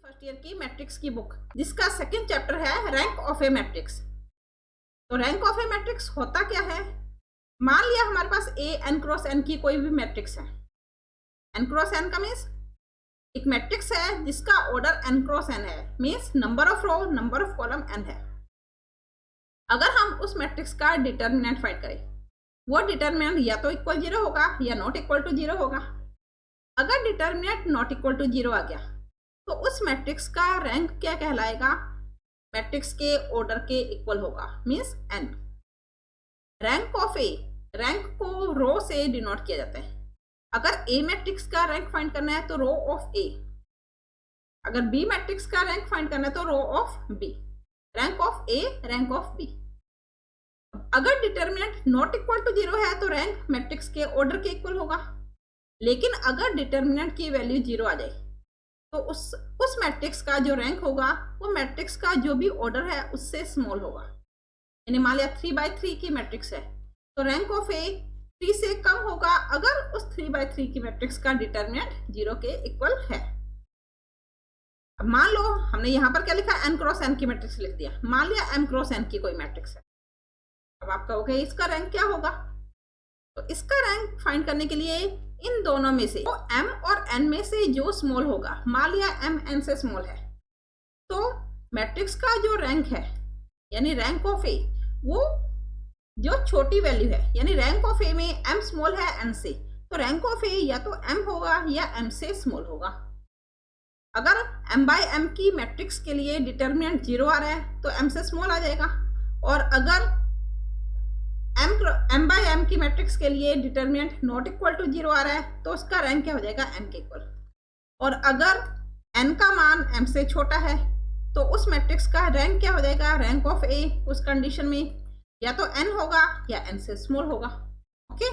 First year की matrix की book जिसका सेकंड चैप्टर है रैंक ऑफ ए मैट्रिक्स। तो रैंक ऑफ ए मैट्रिक्स होता क्या है? मान लिया हमारे पास ए एन क्रॉस एन की कोई भी मैट्रिक्स है। एन क्रॉस एन का मीन्स एक मैट्रिक्स है जिसका ऑर्डर एन क्रॉस एन है, means number of row number of column n है। अगर हम उस मैट्रिक्स का डिटर्मिनेंट फाइंड करें, वो डिटर्मिनेंट या तो इक्वल 0 होगा या नॉट इक्वल टू 0 होगा। अगर डिटर्मिनेंट नॉट इक्वल टू 0 आ गया तो उस मैट्रिक्स का रैंक क्या कहलाएगा? मैट्रिक्स के ऑर्डर के इक्वल होगा, means n। Rank of A, rank को रो से डिनोट किया जाता है। अगर ए मैट्रिक्स का रैंक फाइंड करना है तो रो ऑफ ए, अगर बी मैट्रिक्स का रैंक फाइंड करना है तो rho of B. Rank of A, rank of B. अगर डिटर्मिनेंट नॉट इक्वल टू 0 है तो रैंक मैट्रिक्स के ऑर्डर के इक्वल होगा। लेकिन अगर डिटर्मिनेंट की वैल्यू 0 आ जाए तो उस मैट्रिक्स का जो रैंक होगा वो मैट्रिक्स का जो भी ऑर्डर है उससे स्मॉल होगा। यानी मान लिया 3/3 की मैट्रिक्स है तो रैंक ऑफ ए 3 से कम होगा अगर उस 3/3 की मैट्रिक्स का डिटर्मिनेंट 0 के इक्वल है। अब मान लो हमने यहाँ पर क्या लिखा, n क्रॉस n की मैट्रिक्स लिख दिया। मान लिया m क्रॉस n की कोई मैट्रिक्स है। अब आप कहोगे इसका रैंक क्या होगा? तो इसका रैंक फाइंड करने के लिए इन दोनों में से तो m और n में से जो स्मॉल होगा, मान लिया m n से स्मॉल है, तो मैट्रिक्स का जो रैंक है यानी रैंक ऑफ ए वो जो छोटी वैल्यू है, यानी रैंक ऑफ ए में m स्मॉल है n से, तो रैंक ऑफ ए या तो m होगा या m से स्मॉल होगा। अगर m/m की मैट्रिक्स के लिए डिटर्मिनेंट 0 आ रहा है तो m से स्मॉल आ जाएगा, और अगर m/m की मैट्रिक्स के लिए डिटर्मिनेंट नॉट इक्वल टू 0 आ रहा है तो उसका रैंक क्या हो जाएगा, m के इक्वल। और अगर n का मान m से छोटा है तो उस मैट्रिक्स का रैंक क्या हो जाएगा, रैंक ऑफ a उस कंडीशन में या तो n होगा या n से स्मॉल होगा। ओके,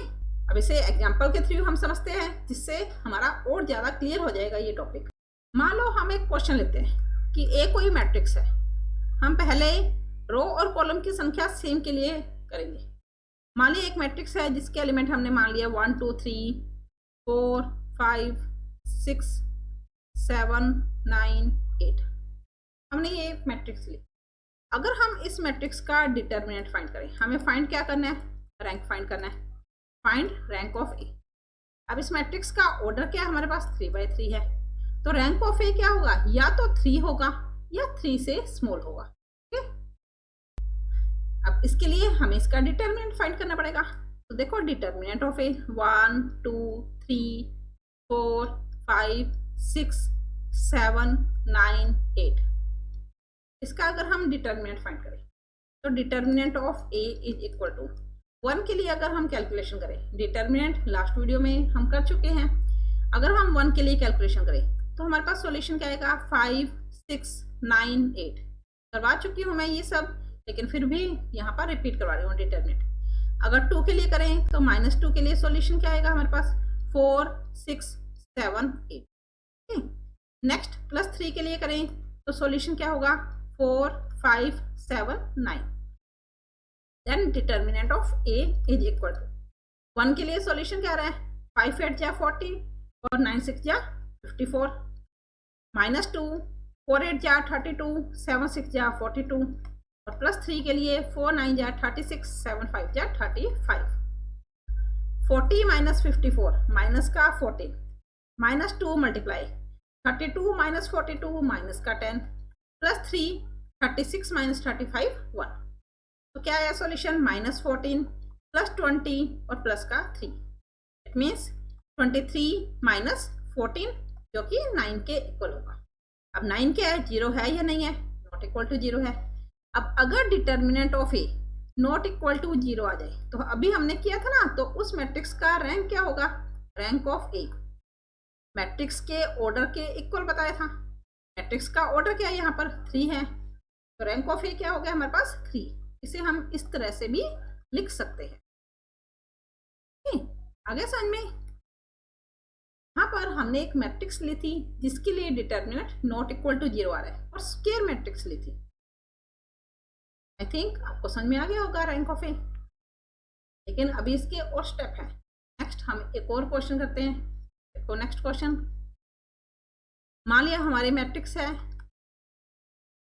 अब इसे एग्जांपल के थ्रू हम समझते हैं जिससे हमारा और ज़्यादा क्लियर हो जाएगा ये टॉपिक। मान लो हम एक क्वेश्चन लेते हैं कि a कोई मैट्रिक्स है। हम पहले रो और कॉलम की संख्या सेम के लिए करेंगे। मान लिया एक मैट्रिक्स है जिसके एलिमेंट हमने मान लिया 1 2 3 4 5 6 7 9 8। हमने ये मैट्रिक्स ली। अगर हम इस मैट्रिक्स का डिटर्मिनेंट फाइंड करें, हमें फाइंड क्या करना है, रैंक फाइंड करना है। फाइंड रैंक ऑफ ए। अब इस मैट्रिक्स का ऑर्डर क्या है, हमारे पास 3/3 है, तो रैंक ऑफ ए क्या होगा, या तो 3 होगा या 3 से स्मॉल होगा। ठीक है, अब इसके लिए हमें इसका डिटर्मिनेंट फाइंड करना पड़ेगा। तो देखो डिटर्मिनेंट ऑफ ए 1 2 3 4 5 6 7 9 8। इसका अगर हम डिटर्मिनेंट फाइंड करें तो determinant of A is equal to 1 के लिए अगर हम कैलकुलेशन करें, डिटर्मिनेंट लास्ट वीडियो में हम कर चुके हैं। अगर हम 1 के लिए कैलकुलेशन करें तो हमारे पास सॉल्यूशन क्या आएगा, 5 6 9 8। करवा चुकी हूँ मैं ये सब, लेकिन फिर भी यहाँ पर रिपीट करवा रही हूँ डिटर्मिनेंट। अगर 2 के लिए करें तो -2 के लिए सॉल्यूशन क्या आएगा हमारे पास, 4 6 7 8। नेक्स्ट +3 के लिए करें तो सॉल्यूशन क्या होगा, 4 5 7 9। Then determinant of A is equal to 1 के लिए सॉल्यूशन क्या आ रहा है, 5 8 जा 40 और 9 6 जा 54, -2 4 8 जा 32 7 6 जा 42, और +3 के लिए 4 9 जा 36 7 5 जा 35। 40 - 54 माइनस का 14 -2 मल्टीप्लाई 32 - 42 माइनस का 10 +3 36 - 35 1। तो क्या आया सॉल्यूशन, -14 +20 और प्लस का 3। इट मीन्स 23 - 14 जो कि 9 के इक्वल होगा। अब 9 क्या है, 0 है या नहीं है, नॉट इक्वल टू 0 है। अब अगर determinant of A not equal to 0 आ जाए तो अभी हमने किया था ना, तो उस मैट्रिक्स का रैंक क्या होगा, रैंक ऑफ ए मैट्रिक्स के ऑर्डर के इक्वल बताया था। मैट्रिक्स का ऑर्डर क्या है, यहाँ पर 3 है, तो रैंक ऑफ ए क्या हो गया हमारे पास 3। इसे हम इस तरह से भी लिख सकते हैं। आगे समझ में, यहाँ पर हमने एक मैट्रिक्स ली थी जिसके लिए डिटर्मिनेंट नॉट इक्वल टू 0 आ रहा है, और स्क्वायर मैट्रिक्स ली थी। आई थिंक आपको समझ में आ गया होगा रैंक ऑफ ए। लेकिन अभी इसके और स्टेप है। नेक्स्ट हम एक और क्वेश्चन करते हैं। देखो नेक्स्ट क्वेश्चन, मान लिया हमारे मैट्रिक्स है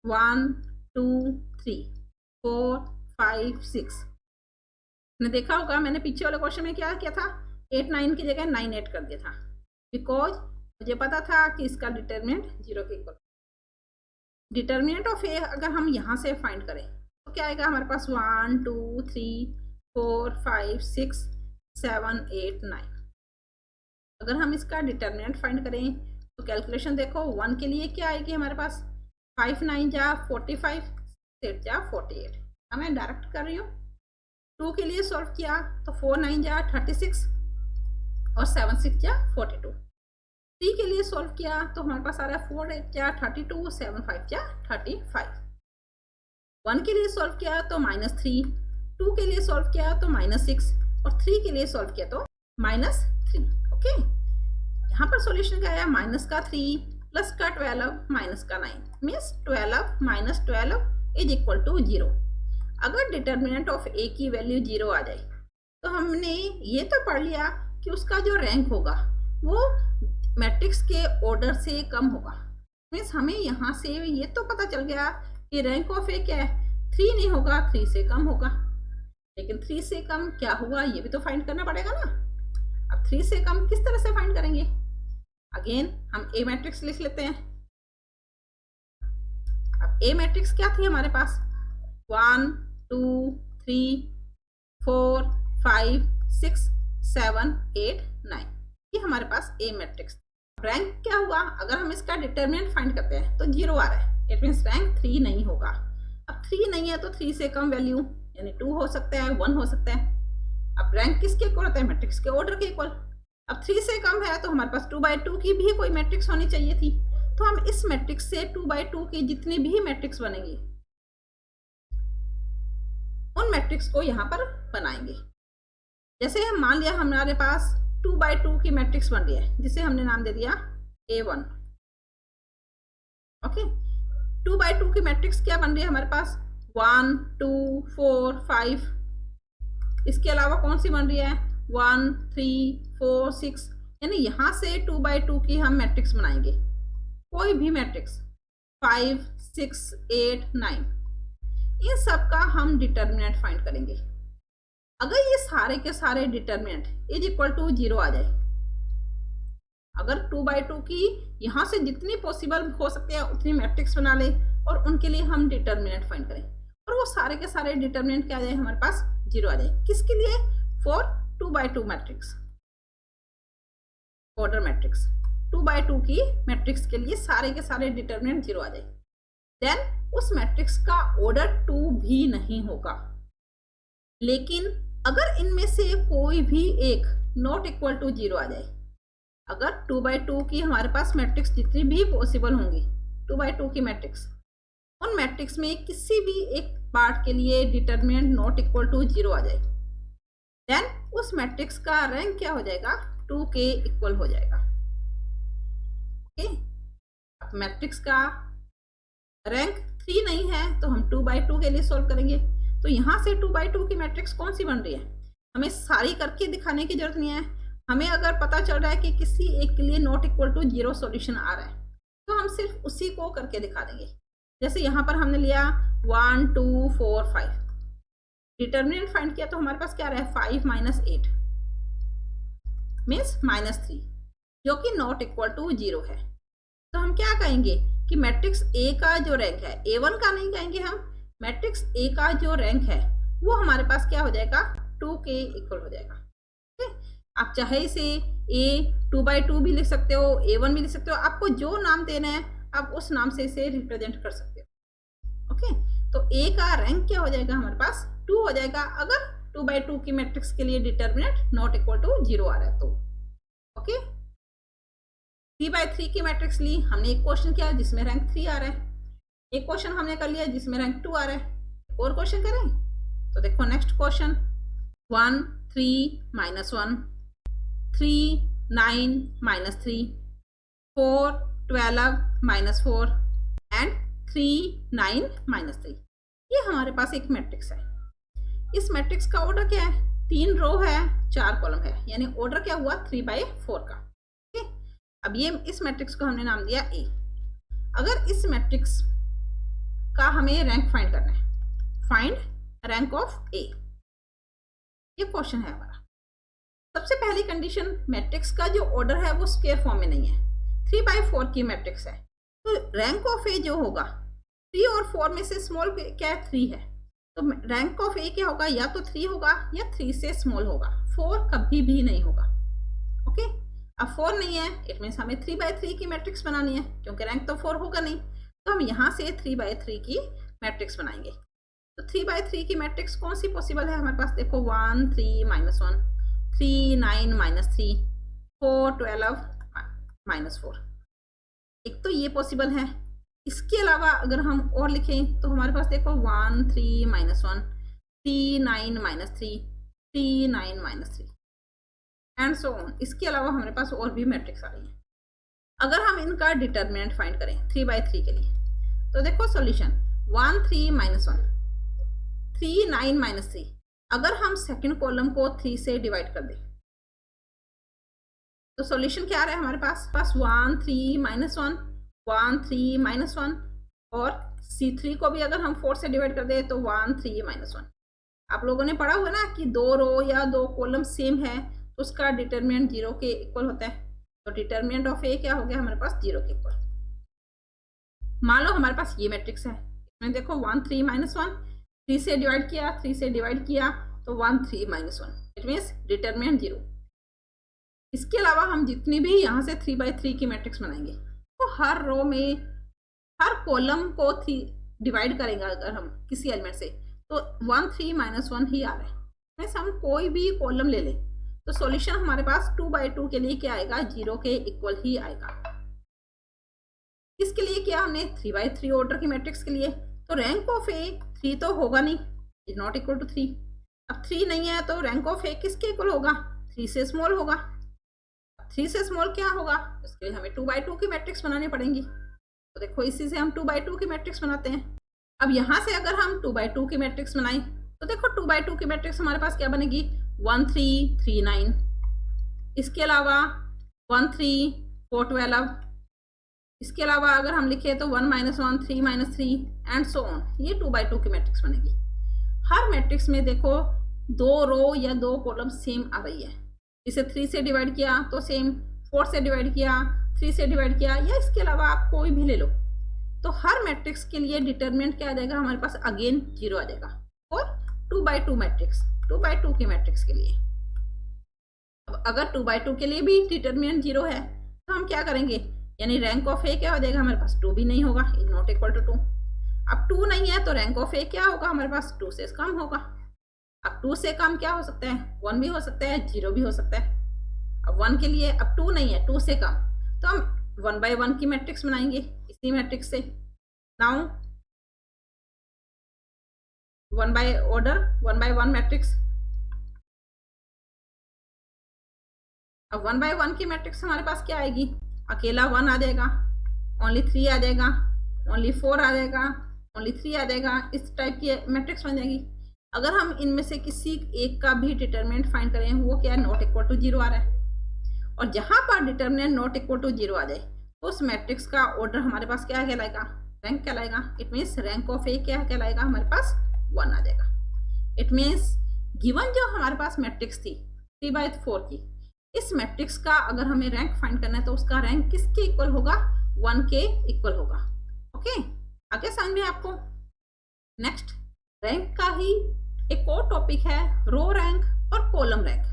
1 2 3 4 5 6। आपने देखा होगा मैंने पीछे वाले क्वेश्चन में क्या किया था, 8 9 की जगह 9 8 कर दिया था, बिकॉज मुझे पता था कि इसका डिटर्मिनेंट 0 के इक्वल। डिटर्मिनेंट ऑफ ए अगर हम यहाँ से फाइंड करें तो क्या आएगा हमारे पास 1 2 3 4 5 6 7 8 9। अगर हम इसका डिटर्मिनेंट फाइंड करें तो कैलकुलेशन देखो, 1 के लिए क्या आएगी हमारे पास 5 9 जा 45 8 जा 48। मैं डायरेक्ट कर रही हूँ। 2 के लिए सॉल्व किया तो 4 9 जा 36 और 7 6 जा 42। 3 के लिए सॉल्व किया तो हमारे पास आ रहा है 4 8 जा 32 7 5 जा 35। 1 के लिए सॉल्व किया तो -3, 2 के लिए सॉल्व किया तो -6 और 3 के लिए सॉल्व किया तो -3। ओके, यहाँ पर सॉल्यूशन क्या आया, -3 प्लस का 12 माइनस का 9 means 12 minus 12 is equal to 0। अगर डिटर्मिनेंट ऑफ ए की वैल्यू 0 आ जाए तो हमने ये तो पढ़ लिया कि उसका जो रैंक होगा वो मैट्रिक्स के ऑर्डर से कम होगा। मीन्स हमें यहाँ से ये तो पता चल गया कि रैंक ऑफ ए क्या है, 3 नहीं होगा, 3 से कम होगा। लेकिन 3 से कम क्या हुआ ये भी तो फाइंड करना पड़ेगा ना। अब 3 से कम किस तरह से फाइंड करेंगे, अगेन हम ए मैट्रिक्स लिख लेते हैं। अब ए मैट्रिक्स क्या थी हमारे पास, 1 2 3 4 5 6 7 8 9, ये हमारे पास ए मैट्रिक्स। रैंक क्या हुआ, अगर हम इसका डिटर्मिनेंट फाइंड करते हैं तो 0 आ रहा है, इट मीन्स रैंक 3 नहीं होगा। अब 3 नहीं है तो 3 से कम वैल्यू यानी 2 हो सकता है, 1 हो सकता है। अब रैंक किसके इक्वल होता है, मैट्रिक्स के ऑर्डर के इक्वल। अब 3 से कम है तो हमारे पास 2/2 की भी कोई मैट्रिक्स होनी चाहिए थी, तो हम इस मैट्रिक्स से 2/2 की जितनी भी मैट्रिक्स बनेगी उन मैट्रिक्स को यहाँ पर बनाएंगे। जैसे हम मान लिया हमारे पास 2/2 की मैट्रिक्स बन रही है जिसे हमने नाम दे दिया A1। ओके, 2/2 की मैट्रिक्स क्या बन रही है हमारे पास, 1 2 4 5। इसके अलावा कौन सी बन रही है, 1 3 4 6, यानी यहाँ से 2/2 की हम मैट्रिक्स बनाएंगे, कोई भी मैट्रिक्स 5 6 8 9, इन सब का हम डिटर्मिनेंट फाइंड करेंगे। अगर ये सारे के सारे डिटर्मिनेंट इज इक्वल टू 0 आ जाए, अगर 2/2 की यहाँ से जितनी पॉसिबल हो सकते हैं उतनी मैट्रिक्स बना ले और उनके लिए हम डिटर्मिनेंट फाइंड करें और वो सारे के सारे डिटर्मिनेंट क्या आ जाए हमारे पास 0 आ जाए, किसके लिए, फॉर 2/2 मैट्रिक्स, ऑर्डर मैट्रिक्स। 2/2 की मैट्रिक्स के लिए सारे के सारे डिटर्मिनेंट 0 आ जाए, देन उस मैट्रिक्स का ऑर्डर 2 भी नहीं होगा। लेकिन अगर इनमें से कोई भी एक नॉट इक्वल टू 0 आ जाए, अगर 2/2 की हमारे पास मैट्रिक्स जितनी भी पॉसिबल होंगी 2/2 की मैट्रिक्स, उन मैट्रिक्स में किसी भी एक पार्ट के लिए डिटर्मिनेंट नॉट इक्वल टू 0 आ जाए, देन उस मैट्रिक्स का रैंक क्या हो जाएगा, 2 के इक्वल हो जाएगा। ओके, अब मैट्रिक्स का रैंक 3 नहीं है तो हम 2/2 के लिए सॉल्व करेंगे। तो यहाँ से 2/2 की मैट्रिक्स कौन सी बन रही है, हमें सारी करके दिखाने की जरूरत नहीं है। हमें अगर पता चल रहा है कि किसी एक के लिए नॉट इक्वल टू 0 सॉल्यूशन आ रहा है तो हम सिर्फ उसी को करके दिखा देंगे। जैसे यहाँ पर हमने लिया 1 2 4 5, डिटर्मिनेंट फाइंड किया तो हमारे पास क्या आ रहा है, 5 - 8 मीन्स -3, जो कि नॉट इक्वल टू 0 है। तो हम क्या कहेंगे कि मैट्रिक्स ए का जो रैंक है, A1 का नहीं कहेंगे हम, मैट्रिक्स ए का जो रैंक है वो हमारे पास क्या हो जाएगा, 2 के इक्वल हो जाएगा। आप चाहे इसे ए 2/2 भी लिख सकते हो, A1 भी लिख सकते हो, आपको जो नाम देना है आप उस नाम से इसे रिप्रेजेंट कर सकते हो। ओके, तो ए का रैंक क्या हो जाएगा हमारे पास, 2 हो जाएगा अगर 2/2 की मैट्रिक्स के लिए डिटर्मिनेंट नॉट इक्वल टू 0 आ रहा है तो। ओके, 3/3 की मैट्रिक्स ली, हमने एक क्वेश्चन किया जिसमें रैंक 3 आ रहा है, एक क्वेश्चन हमने कर लिया जिसमें रैंक 2 आ रहा है। और क्वेश्चन करें तो देखो नेक्स्ट क्वेश्चन, 1 3 -1, 3 9 -3, 4 12 -4 एंड 3 9 -3, ये हमारे पास एक मैट्रिक्स है। इस मैट्रिक्स का ऑर्डर क्या है, 3 रो है 4 कॉलम है, यानी ऑर्डर क्या हुआ 3/4 का। अब ये इस मैट्रिक्स को हमने नाम दिया ए। अगर इस मैट्रिक्स का हमें रैंक फाइंड करना है, फाइंड रैंक ऑफ ए, ये क्वेश्चन है हमारा। सबसे पहली कंडीशन, मैट्रिक्स का जो ऑर्डर है वो स्क्वायर फॉर्म में नहीं है, 3/4 की मैट्रिक्स है, तो रैंक ऑफ ए जो होगा 3 और 4 में से स्मॉल क्या है, 3 है, तो रैंक ऑफ ए क्या होगा, या तो 3 होगा या 3 से स्मॉल होगा, 4 कभी भी नहीं होगा। ओके, अब 4 नहीं है, इट मीन्स हमें 3/3 की मैट्रिक्स बनानी है, क्योंकि रैंक तो 4 होगा नहीं, तो हम यहाँ से 3/3 की मैट्रिक्स बनाएंगे। तो 3/3 की मैट्रिक्स कौन सी पॉसिबल है हमारे पास, देखो 1 3 -1, 3 9 -3, 4 12 -4, एक तो ये पॉसिबल है। इसके अलावा अगर हम और लिखें तो हमारे पास देखो 1 3 -1, 3 9 -3, 3 9 -3 एंड सो ऑन। इसके अलावा हमारे पास और भी मैट्रिक्स आ रही है। अगर हम इनका डिटर्मिनेंट फाइंड करें 3/3 के लिए, तो देखो सॉल्यूशन 1 3 -1, 3 9 -3, अगर हम सेकंड कॉलम को 3 से डिवाइड कर दें तो सॉल्यूशन क्या आ रहा है हमारे पास 1 3 -1, 1 3 -1, और C3 को भी अगर हम 4 से डिवाइड कर दें तो 1 3 -1। आप लोगों ने पढ़ा हुआ ना कि 2 रो या 2 कॉलम सेम है तो उसका डिटर्मिनेंट 0 के इक्वल होता है, तो डिटर्मिनेंट ऑफ ए क्या हो गया हमारे पास 0 के इक्वल। मान लो हमारे पास ये मैट्रिक्स है, इसमें देखो 1 3 -1, 3 से डिवाइड किया, 3 से डिवाइड किया तो 1 3 -1, इट मीन्स डिटर्मिनेंट 0। इसके अलावा हम जितनी भी यहाँ से 3/3 की मैट्रिक्स बनाएंगे तो हर रो में हर कॉलम को 3 डिवाइड करेंगे अगर हम किसी एलिमेंट से, तो 1 3 -1 ही आ रहा है। मीन्स हम कोई भी कॉलम ले लें तो सॉल्यूशन हमारे पास 2/2 के लिए क्या आएगा, 0 के इक्वल ही आएगा। इसके लिए क्या हमने 3/3 ऑर्डर की मैट्रिक्स के लिए, तो रैंक ऑफ ए 3 तो होगा नहीं, इज नॉट इक्वल टू 3। अब 3 नहीं है तो रैंक ऑफ ए किसके इक्वल होगा, 3 से स्मॉल होगा। 3 से स्मॉल क्या होगा, इसके लिए हमें 2/2 की मैट्रिक्स बनानी पड़ेगी। तो देखो इसी से हम 2/2 की मैट्रिक्स बनाते हैं। अब यहाँ से अगर हम 2/2 की मैट्रिक्स बनाएं तो देखो 2/2 की मैट्रिक्स हमारे पास क्या बनेगी, 1 3 3 9, इसके अलावा 1 3 4 12, इसके अलावा अगर हम लिखे तो 1 -1 3 -3 एंड सो ऑन, ये 2/2 की मैट्रिक्स बनेगी। हर मैट्रिक्स में देखो 2 रो या 2 कॉलम सेम आ रही है, इसे 3 से डिवाइड किया तो सेम, 4 से डिवाइड किया, 3 से डिवाइड किया, या इसके अलावा आप कोई भी ले लो, तो हर मैट्रिक्स के लिए डिटर्मिनेंट क्या आ जाएगा हमारे पास, अगेन 0 आ जाएगा। और 2/2 मैट्रिक्स, 2/2 की मैट्रिक्स के लिए अब अगर 2/2 के लिए भी डिटर्मिनेंट 0 है तो हम क्या करेंगे, यानी रैंक ऑफ ए क्या हो जाएगा हमारे पास, 2 भी नहीं होगा, इज नॉट इक्वल टू 2। अब 2 नहीं है तो रैंक ऑफ ए क्या होगा हमारे पास, 2 से कम होगा। अब 2 से कम क्या हो सकता है, 1 भी हो सकता है, 0 भी हो सकता है। अब 1 के लिए अब 2 नहीं है, 2 से कम, तो हम 1/1 की मैट्रिक्स बनाएंगे इसी मैट्रिक्स से। Now 1/1 matrix. अब 1/1 की मैट्रिक्स हमारे पास क्या आएगी, अकेला 1 आ जाएगा, ओनली 3 आ जाएगा, ओनली 4 आ जाएगा, ओनली 3 आ जाएगा, इस टाइप की मैट्रिक्स बन जाएगी। अगर हम इनमें से किसी एक का भी डिटर्मिनेंट फाइंड करें, वो क्या है, नॉट इक्वल टू 0 आ रहा है, और जहां पर डिटर्मिनेंट नॉट इक्वल टू 0 आ जाए तो उस मैट्रिक्स का ऑर्डर हमारे पास क्या कहलाएगा, रैंक कहलाएगा। इट मीन्स रैंक ऑफ ए क्या कहलाएगा हमारे पास, 1 आ जाएगा। इट मीन्स गिवन जो हमारे पास मैट्रिक्स थी 3/4 की, इस मैट्रिक्स का अगर हमें रैंक फाइंड करना है तो उसका रैंक किसके इक्वल होगा, 1 के इक्वल होगा। ओके, आगे समझ में आपको। नेक्स्ट रैंक का ही एक और टॉपिक है, रो रैंक और कॉलम रैंक।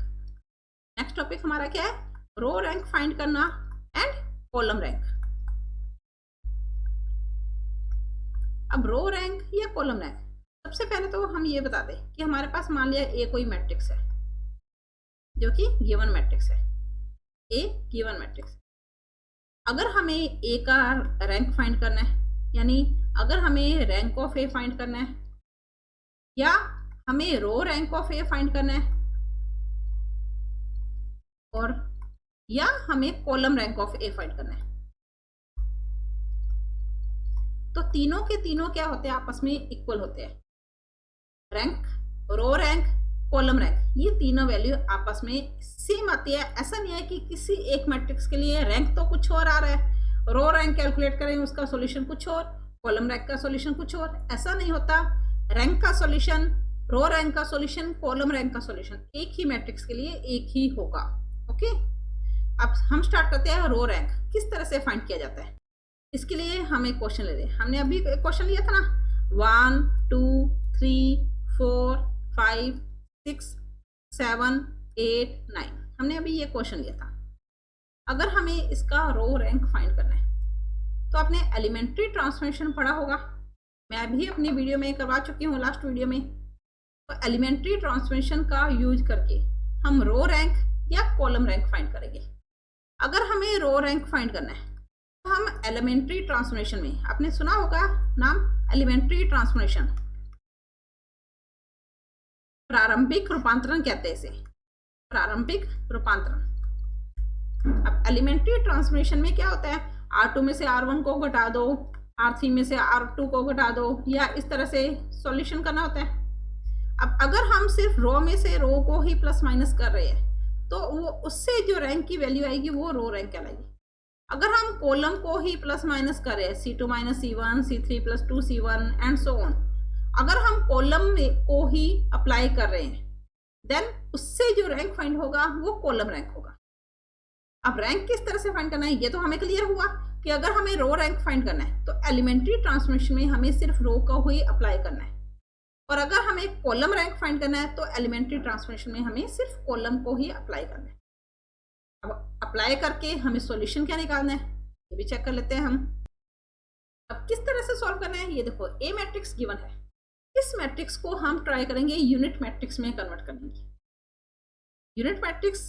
नेक्स्ट टॉपिक हमारा क्या है, रो रैंक फाइंड करना एंड कॉलम रैंक। अब रो रैंक या कॉलम रैंक, सबसे पहले तो हम ये बता दें कि हमारे पास मान लिया ए कोई मैट्रिक्स है जो कि गिवन मैट्रिक्स है, ए गिवन मैट्रिक्स। अगर हमें ए का रैंक फाइंड करना है, यानी अगर हमें रैंक ऑफ ए फाइंड करना है या हमें रो रैंक ऑफ ए फाइंड करना है, और या हमें column rank of A find करना है, तो तीनों के तीनों क्या होते हैं, आपस में इक्वल होते हैं। रैंक, रो रैंक, कॉलम रैंक, ये तीनों वैल्यू आपस में सेम आती है। ऐसा नहीं है कि किसी एक मैट्रिक्स के लिए रैंक तो कुछ और आ रहा है, रो रैंक कैलकुलेट करेंगे उसका सॉल्यूशन कुछ और, कॉलम रैंक का सॉल्यूशन कुछ और, ऐसा नहीं होता। रैंक का सॉल्यूशन, रो रैंक का सॉल्यूशन, कॉलम रैंक का सॉल्यूशन एक ही मैट्रिक्स के लिए एक ही होगा। ओके, अब हम स्टार्ट करते हैं रो रैंक किस तरह से फाइंड किया जाता है। इसके लिए हम एक क्वेश्चन ले रहे हैं। हमने अभी एक क्वेश्चन लिया था ना, 1 2 3 4 5 6 7 8 9, हमने अभी ये क्वेश्चन लिया था। अगर हमें इसका रो रैंक फाइंड करना है तो आपने एलिमेंट्री ट्रांसफॉर्मेशन पढ़ा होगा, मैं भी अपनी वीडियो में करवा चुकी हूँ लास्ट वीडियो में। तो एलिमेंट्री ट्रांसफॉर्मेशन का यूज करके हम रो रैंक या कॉलम रैंक फाइंड करेंगे। अगर हमें रो रैंक फाइंड करना है तो हम एलिमेंट्री ट्रांसफॉर्मेशन में, आपने सुना होगा नाम एलिमेंट्री ट्रांसफॉर्मेशन, प्रारंभिक रूपांतरण कहते हैं इसे, प्रारंभिक रूपांतरण। अब एलिमेंट्री ट्रांसफॉर्मेशन में क्या होता है, R2 में से R1 को घटा दो, R3 में से R2 को घटा दो, या इस तरह से सॉल्यूशन करना होता है। अब अगर हम सिर्फ रो में से रो को ही प्लस माइनस कर रहे हैं तो वो उससे जो रैंक की वैल्यू आएगी वो रो रैंक कहलाएगी। अगर हम कॉलम को ही प्लस माइनस कर रहे हैं, C2 minus C1, C3 plus 2C1 and so on, अगर हम कॉलम को ही अप्लाई कर रहे हैं देन उससे जो रैंक फाइंड होगा वो कॉलम रैंक होगा। अब रैंक किस तरह से फाइंड करना है ये तो हमें क्लियर हुआ कि अगर हमें रो रैंक फाइंड करना है तो एलिमेंट्री ट्रांसफॉर्मेशन में हमें सिर्फ रो को ही अप्लाई करना है, और अगर हमें कॉलम रैंक फाइंड करना है तो एलिमेंट्री ट्रांसफॉर्मेशन में हमें सिर्फ कॉलम को ही अप्लाई करना है। अब अप्लाई करके हमें सॉल्यूशन क्या निकालना है ये भी चेक कर लेते हैं हम। अब किस तरह से सॉल्व करना है ये देखो, ए मैट्रिक्स गिवन है, इस मैट्रिक्स को हम ट्राई करेंगे यूनिट मैट्रिक्स में कन्वर्ट करने की। यूनिट मैट्रिक्स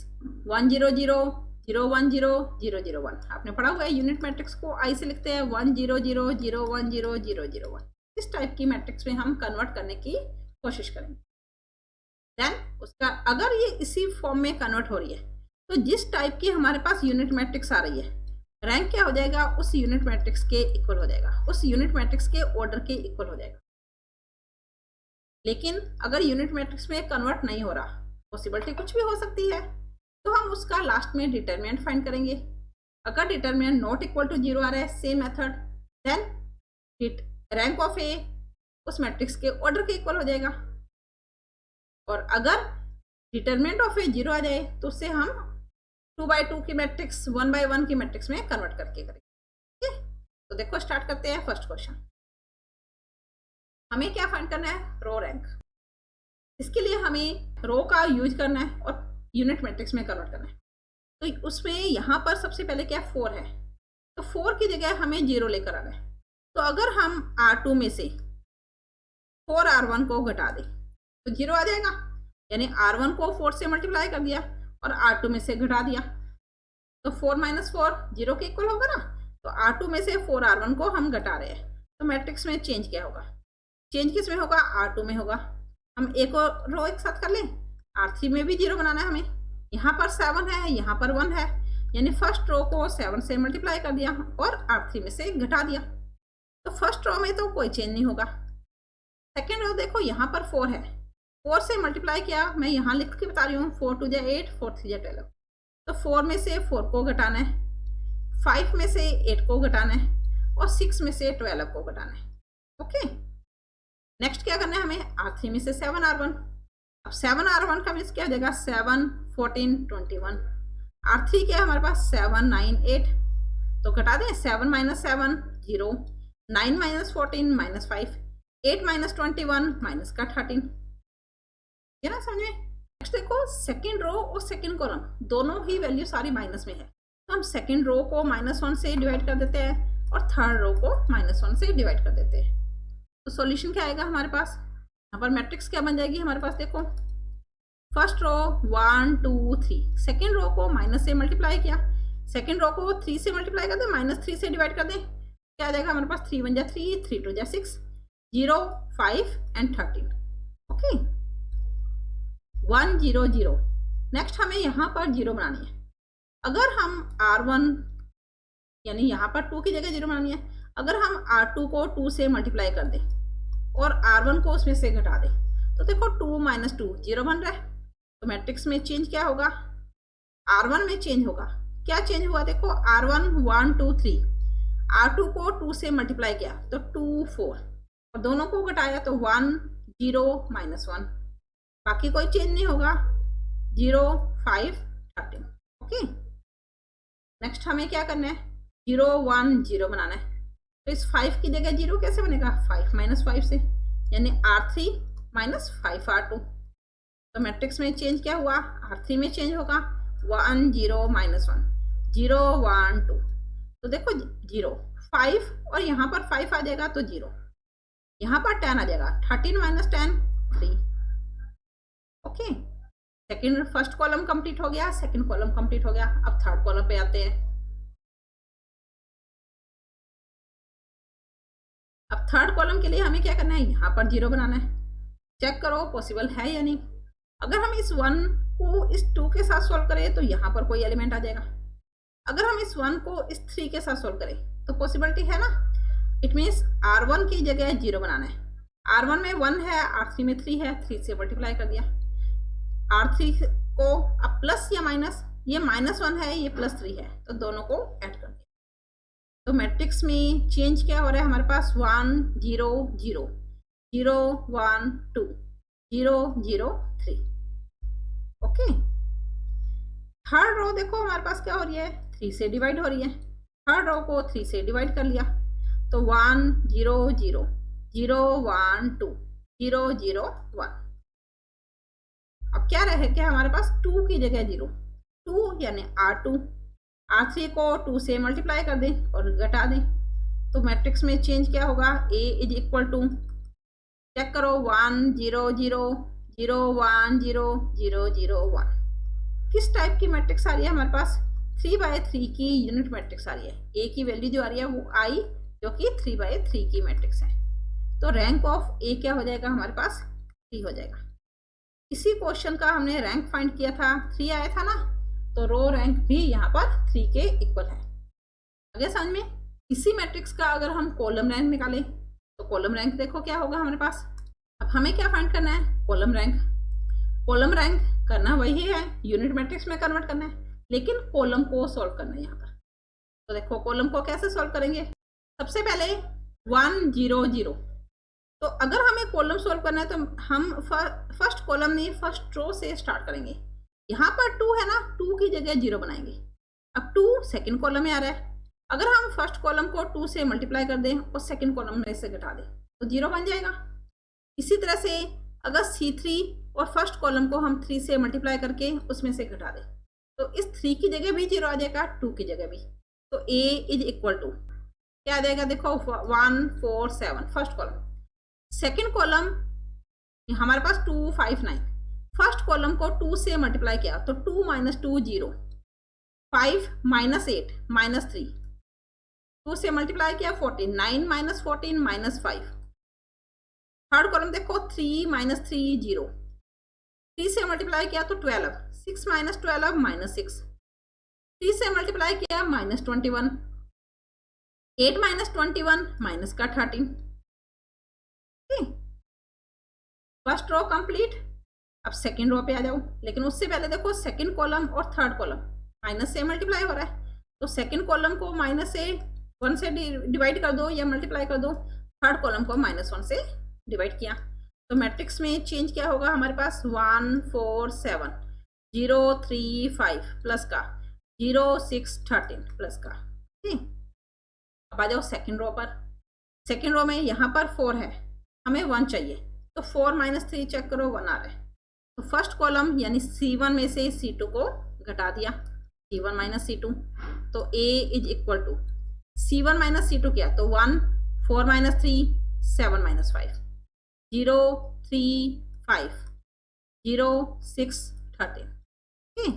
1 0 0 0 1 0 0 0 1, आपने पढ़ा हुआ है। यूनिट मैट्रिक्स को आई से लिखते हैं 1 0 0 0 1 0 0 0 1। इस टाइप की मैट्रिक्स में हम कन्वर्ट करने की कोशिश करेंगे। देन उसका अगर ये इसी फॉर्म में कन्वर्ट हो रही है तो जिस टाइप की हमारे पास यूनिट मैट्रिक्स आ रही है, रैंक क्या हो जाएगा, उस यूनिट मैट्रिक्स के इक्वल हो जाएगा, उस यूनिट मैट्रिक्स के ऑर्डर के इक्वल हो जाएगा। लेकिन अगर यूनिट मैट्रिक्स में कन्वर्ट नहीं हो रहा, पॉसिबिलिटी कुछ भी हो सकती है, तो हम उसका लास्ट में डिटरमिनेंट फाइंड करेंगे। अगर डिटरमिनेंट नॉट इक्वल टू 0 आ रहा है, same method, then rank of A उस मैट्रिक्स के ऑर्डर के इक्वल हो जाएगा। और अगर डिटरमिनेंट ऑफ ए 0 आ जाए तो उससे हम 2 by 2 की मैट्रिक्स 1 by 1 की मैट्रिक्स में कन्वर्ट करके करेंगे। ठीक है, तो देखो स्टार्ट करते हैं फर्स्ट क्वेश्चन। हमें क्या फाइंड करना है, रो रैंक। इसके लिए हमें रो का यूज करना है और यूनिट मैट्रिक्स में कन्वर्ट करना है। तो उसमें यहाँ पर सबसे पहले क्या 4 है, तो 4 की जगह हमें 0 लेकर आना है। तो अगर हम R2 में से 4 R1 को घटा दें तो 0 आ जाएगा, यानी R1 को 4 से मल्टीप्लाई कर दिया और R2 में से घटा दिया, तो 4 - 4 0 के इक्वल होगा ना। तो R2 में से 4 R1 को हम घटा रहे हैं, तो मैट्रिक्स में चेंज क्या होगा, चेंज किस में होगा, R2 में होगा। हम एक और रो एक साथ कर लें, R3 में भी 0 बनाना है हमें। यहाँ पर 7 है, यहाँ पर 1 है, यानी फर्स्ट रो को 7 से मल्टीप्लाई कर दिया और R3 में से घटा दिया, तो फर्स्ट रो में तो कोई चेंज नहीं होगा। सेकेंड रो देखो, यहाँ पर 4 है, 4 से मल्टीप्लाई किया, मैं यहाँ लिख के बता रही हूँ, 4 2 = 8, 4 3 = 12, तो 4 में से 4 को घटाना है, 5 में से 8 को घटाना है और 6 में से 12 को घटाना है। ओके, नेक्स्ट क्या करना है हमें, R3 में से 7 R1। अब 7 R1 का मीन्स क्या हो जाएगा, 7 14 21। R3 क्या है हमारे पास, 7 9 8, तो घटा दें, 7 - 7 0, 9 - 14 -5, 8 - 21 -13, ये ना समझे। नेक्स्ट देखो, सेकेंड रो और सेकेंड कॉलम दोनों ही वैल्यू सारी माइनस में है, तो हम सेकेंड रो को -1 से डिवाइड कर देते हैं और थर्ड रो को -1 से डिवाइड कर देते हैं। तो सॉल्यूशन क्या आएगा हमारे पास, यहाँ पर मैट्रिक्स क्या बन जाएगी हमारे पास, देखो फर्स्ट रो 1 2 3, सेकेंड रो को माइनस से मल्टीप्लाई किया, सेकेंड रो को 3 से मल्टीप्लाई कर दें, -3 से डिवाइड कर दें, क्या आ जाएगा हमारे पास, 3 1 = 3, 3 2 = 6, 0 5 and 13। ओके, 1 0 0। नेक्स्ट हमें यहाँ पर 0 बनानी है। अगर हम R1 यानी यहाँ पर 2 की जगह 0 बनानी है, अगर हम R2 को 2 से मल्टीप्लाई कर दें और R1 को उसमें से घटा दें, तो देखो 2 - 2 0 बन रहा है, तो मैट्रिक्स में चेंज क्या होगा, R1 में चेंज होगा। क्या चेंज हुआ देखो, R1 1 2 3, R2 को 2 से मल्टीप्लाई किया तो 2 4, और दोनों को घटाया तो 1 0 -1, बाकी कोई चेंज नहीं होगा, 0 5 13। ओके, नेक्स्ट हमें क्या करना है, 0 1 0 बनाना है। तो इस 5 की जगह 0 कैसे बनेगा, 5 -5 से, यानी R3 -5 R2। तो मैट्रिक्स में चेंज क्या हुआ, R3 में चेंज होगा 1 0 -1 0 1 2। तो देखो 0 5 और यहाँ पर 5 आ जाएगा तो 0, यहाँ पर 10 आ जाएगा, 13 - 10 3। Okay, second first column complete हो गया, सेकंड कॉलम कंप्लीट हो गया। अब थर्ड कॉलम पे आते हैं। अब थर्ड कॉलम के लिए हमें क्या करना है, यहाँ पर 0 बनाना है। चेक करो पॉसिबल है या नहीं। अगर हम इस 1 को इस 2 के साथ सोल्व करें तो यहाँ पर कोई एलिमेंट आ जाएगा। अगर हम इस 1 को इस 3 के साथ सोल्व करें तो पॉसिबिलिटी है ना। इट मीन्स R1 की जगह 0 बनाना है। R1 में 1 है, R3 में 3 है, 3 से मल्टीप्लाई कर दिया। R3 को अब प्लस या माइनस, ये -1 है, ये +3 है, तो दोनों को ऐड कर दिया। तो मैट्रिक्स में चेंज क्या हो रहा है हमारे पास, 1 0 0 0 1 2 0 0 3। ओके, थर्ड रो देखो हमारे पास क्या हो रही है, 3 से डिवाइड हो रही है। थर्ड रो को 3 से डिवाइड कर लिया तो 1 0 0 0 1 2 0 0 1। अब क्या रहेगा हमारे पास, 2 की जगह 0, 2 यानी R2। R3 को 2 से मल्टीप्लाई कर दें और घटा दें, तो मैट्रिक्स में चेंज क्या होगा, A = चेक करो 1 0 0 0 1 0 0 0 1। किस टाइप की मैट्रिक्स आ रही है हमारे पास, 3/3 की यूनिट मैट्रिक्स आ रही है। A की वैल्यू जो आ रही है वो I, जो कि 3/3 की मैट्रिक्स है। तो रैंक ऑफ A क्या हो जाएगा हमारे पास, 3 हो जाएगा। इसी क्वेश्चन का हमने रैंक फाइंड किया था, 3 आया था ना, तो रो रैंक भी यहाँ पर 3 के इक्वल है। आगे समझ में। इसी मैट्रिक्स का अगर हम कॉलम रैंक निकालें तो कॉलम रैंक देखो क्या होगा हमारे पास। अब हमें क्या फाइंड करना है, कॉलम रैंक। कॉलम रैंक करना वही है, यूनिट मैट्रिक्स में कन्वर्ट करना है, लेकिन कॉलम को सॉल्व करना है यहाँ पर। तो देखो कॉलम को कैसे सॉल्व करेंगे, सबसे पहले 1 0 0। तो अगर हमें कॉलम सॉल्व करना है तो हम फर्स्ट कॉलम नहीं, फर्स्ट रो से स्टार्ट करेंगे। यहाँ पर 2 है ना, 2 की जगह 0 बनाएंगे। अब 2 सेकंड कॉलम में आ रहा है, अगर हम फर्स्ट कॉलम को 2 से मल्टीप्लाई कर दें और सेकंड कॉलम में से घटा दें तो 0 बन जाएगा। इसी तरह से अगर C3 और फर्स्ट कॉलम को हम 3 से मल्टीप्लाई करके उसमें से घटा दें तो इस 3 की जगह भी 0 आ जाएगा, 2 की जगह भी। तो A क्या आ जाएगा देखो, 1 4 7 फर्स्ट कॉलम। सेकंड कॉलम हमारे पास 2 5 9, फर्स्ट कॉलम को 2 से मल्टीप्लाई किया तो 2 - 2 0, 5 -8 -3, 2 से मल्टीप्लाई किया 14, 9 - 14 -5। थर्ड कॉलम देखो 3 - 3 0, 3 से मल्टीप्लाई किया तो 12, 6 - 12 -6, 3 से मल्टीप्लाई किया -21, 8 - 21 माइनस का 13। First row complete. अब सेकंड रो पे आ जाओ, लेकिन उससे पहले देखो सेकंड कॉलम और थर्ड कॉलम माइनस से मल्टीप्लाई हो रहा है, तो सेकंड कॉलम को -1 से डिवाइड कर दो या मल्टीप्लाई कर दो, थर्ड कॉलम को -1 से डिवाइड किया। तो मैट्रिक्स में चेंज क्या होगा हमारे पास, 1 4 7 0 3 5 प्लस का 0 6 13 प्लस का। ठीक, अब आ जाओ सेकंड रो पर। सेकंड रो में यहाँ पर 4 है, हमें 1 चाहिए, तो 4 - 3 चेक करो 1 आ रहा है। तो फर्स्ट कॉलम यानी C1 में से C2 को घटा दिया, C1 - C2, तो A = C1 - C2 किया तो 1 4 - 3 7 - 5 0 3 5 0 6 13। ठीक,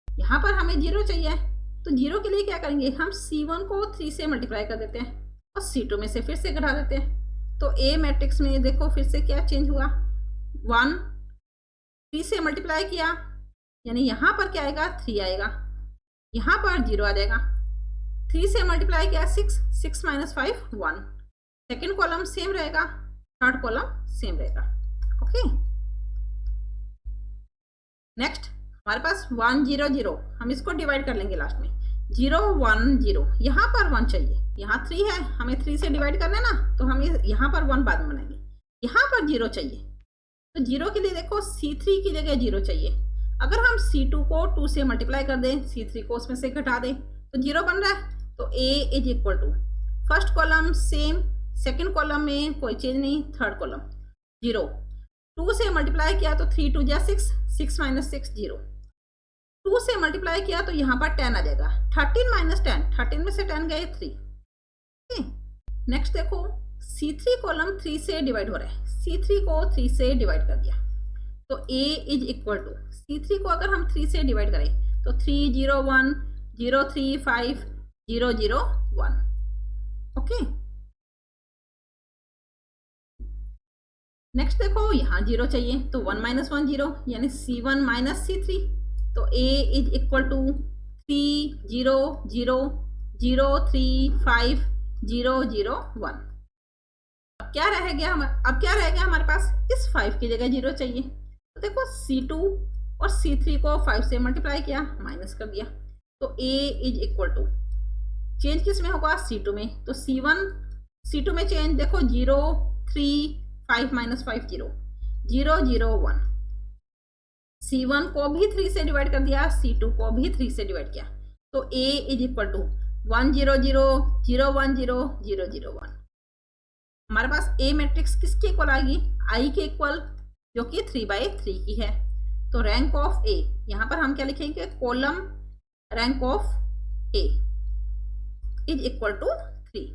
यहाँ पर हमें 0 चाहिए, तो 0 के लिए क्या करेंगे, हम C1 को 3 से मल्टीप्लाई कर देते हैं और C2 में से फिर से घटा देते हैं। तो A मैट्रिक्स में देखो फिर से क्या चेंज हुआ, 1 3 से मल्टीप्लाई किया, यानी यहाँ पर क्या आएगा, 3 आएगा, यहाँ पर 0 आ जाएगा। 3 से मल्टीप्लाई किया 6 6 - 5 1, सेकेंड कॉलम सेम रहेगा, थर्ड कॉलम सेम रहेगा। ओके, नेक्स्ट हमारे पास 1 0 0, हम इसको डिवाइड कर लेंगे लास्ट में 0 1 0, यहाँ पर 1 चाहिए, यहाँ 3 है, हमें 3 से डिवाइड करना है ना, तो हम यहाँ पर 1 बाद में बनाएंगे, यहाँ पर 0 चाहिए, तो 0 के लिए देखो C3 की जगह 0 चाहिए। अगर हम C2 को 2 से मल्टीप्लाई कर दें, C3 को उसमें से घटा दें तो 0 बन रहा है, तो A is equal to first column same, second column में कोई चेंज नहीं, थर्ड कॉलम 0, 2 से मल्टीप्लाई किया तो 3 2 6, 6 - 6 0, 2 से मल्टीप्लाई किया तो यहाँ पर 10 आ जाएगा, 13 - 10, 13 में से 10 गए 3। नेक्स्ट देखो C3 कॉलम 3 से डिवाइड हो रहा है, C3 को 3 से डिवाइड कर दिया, तो A is equal to C3 को अगर हम 3 से डिवाइड करें तो 3 0 1 0 3 5 0 0 1। ओके, नेक्स्ट देखो यहाँ 0 चाहिए, तो 1 - 1 0, यानी C1 - C3, तो A इज इक्वल टू 3 0 0 0 3 5 0 0 1। अब क्या रह गया हमारे पास, इस 5 की जगह 0 चाहिए, तो देखो C2 और C3 को 5 से मल्टीप्लाई किया, माइनस कर दिया, तो A is equal to change किस में होगा, C2 में, तो C2 में चेंज देखो 0 3 5 - 5 0 0 0 1, C1 को भी 3 से डिवाइड कर दिया, C2 को भी 3 से डिवाइड किया, तो A इज इक्वल टू 1 0 0 0 1 0 0 0 1। हमारे पास A मैट्रिक्स किसके इक्वल आएगी, I के इक्वल, जो कि 3/3 की है, तो रैंक ऑफ A, यहाँ पर हम क्या लिखेंगे, column rank of A is equal to 3।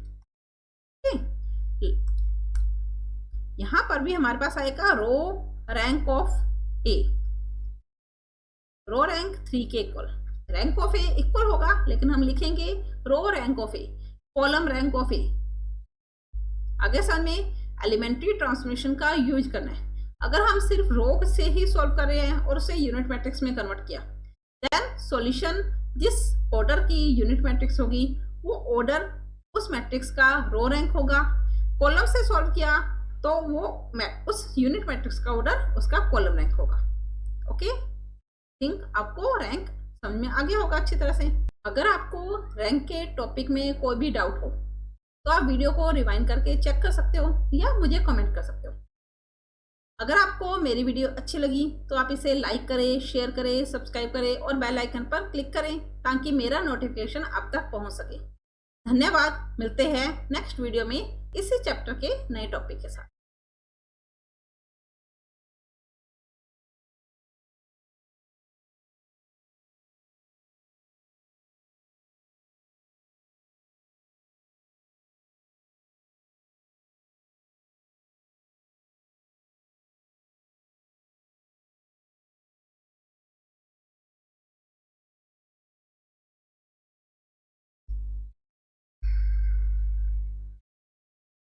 यहाँ पर भी हमारे पास आएगा row rank of A, row rank 3 के equal, rank of A equal होगा, लेकिन हम लिखेंगे row rank of A, column rank of A। आगे साल में एलिमेंट्री ट्रांसफॉर्मेशन का यूज करना है, अगर हम सिर्फ रो से ही सॉल्व कर रहे हैं और उसे यूनिट मैट्रिक्स में कन्वर्ट किया, देन सॉल्यूशन जिस ऑर्डर की यूनिट मैट्रिक्स होगी वो ऑर्डर उस मैट्रिक्स का रो रैंक होगा, कॉलम से सॉल्व किया तो वो उस यूनिट मैट्रिक्स का ऑर्डर उसका कॉलम रैंक होगा। ओके, थिंक आपको रैंक समझ में आ गया होगा अच्छी तरह से। अगर आपको रैंक के टॉपिक में कोई भी डाउट हो तो आप वीडियो को रिवाइंड करके चेक कर सकते हो या मुझे कमेंट कर सकते हो। अगर आपको मेरी वीडियो अच्छी लगी तो आप इसे लाइक करें, शेयर करें, सब्सक्राइब करें और बेल आइकन पर क्लिक करें ताकि मेरा नोटिफिकेशन आप तक पहुंच सके। धन्यवाद, मिलते हैं नेक्स्ट वीडियो में इसी चैप्टर के नए टॉपिक के साथ।